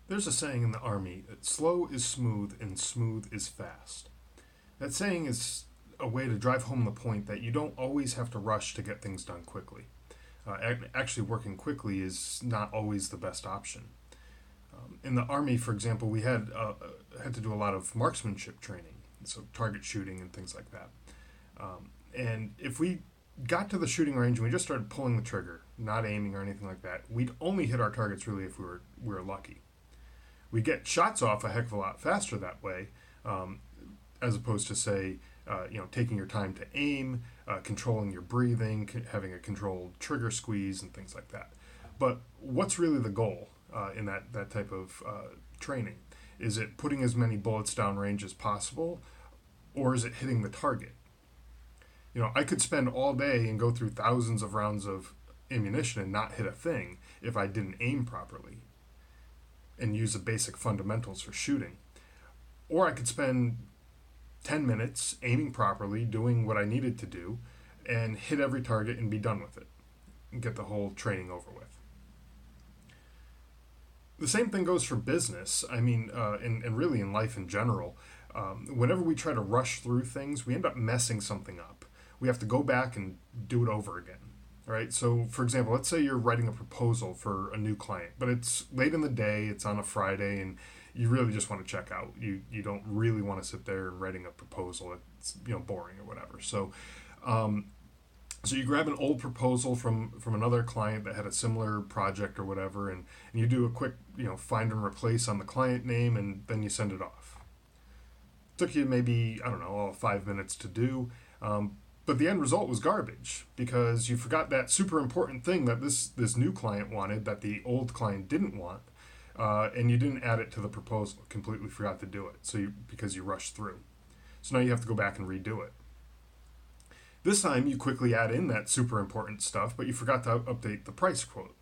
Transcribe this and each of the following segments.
There's a saying in the Army that slow is smooth and smooth is fast. That saying is a way to drive home the point that you don't always have to rush to get things done quickly. Actually, working quickly is not always the best option. In the Army, for example, we had to do a lot of marksmanship training, so target shooting and things like that. And if we got to the shooting range and we just started pulling the trigger, not aiming or anything like that, we'd only hit our targets really if we were lucky. We get shots off a heck of a lot faster that way, as opposed to say, taking your time to aim, controlling your breathing, having a controlled trigger squeeze, and things like that. But what's really the goal in that type of training? Is it putting as many bullets downrange as possible, or is it hitting the target? I could spend all day and go through thousands of rounds of ammunition and not hit a thing if I didn't aim properly and use the basic fundamentals for shooting. Or I could spend 10 minutes aiming properly, doing what I needed to do, and hit every target and be done with it and get the whole training over with. The same thing goes for business. I mean, and really in life in general. Whenever we try to rush through things, we end up messing something up. We have to go back and do it over again. Right? So, for example, let's say you're writing a proposal for a new client, but it's late in the day, it's on a Friday, and you really just want to check out. You don't really want to sit there and writing a proposal. It's boring or whatever. So you grab an old proposal from another client that had a similar project or whatever, and you do a quick find and replace on the client name, and then you send it off. Took you maybe 5 minutes to do. But the end result was garbage because you forgot that super important thing that this new client wanted that the old client didn't want, and you didn't add it to the proposal. Completely forgot to do it because you rushed through. So now you have to go back and redo it. This time you quickly add in that super important stuff, but you forgot to update the price quote.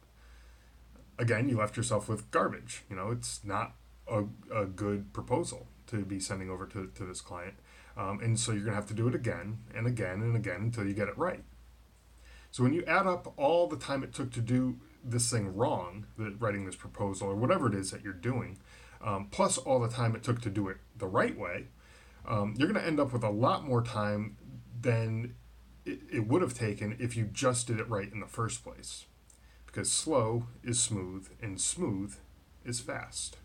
Again, you left yourself with garbage. It's not a good proposal to be sending over to this client. And so you're going to have to do it again and again and again until you get it right. So when you add up all the time it took to do this thing wrong, writing this proposal or whatever it is that you're doing, plus all the time it took to do it the right way, you're going to end up with a lot more time than it would have taken if you just did it right in the first place. Because slow is smooth and smooth is fast.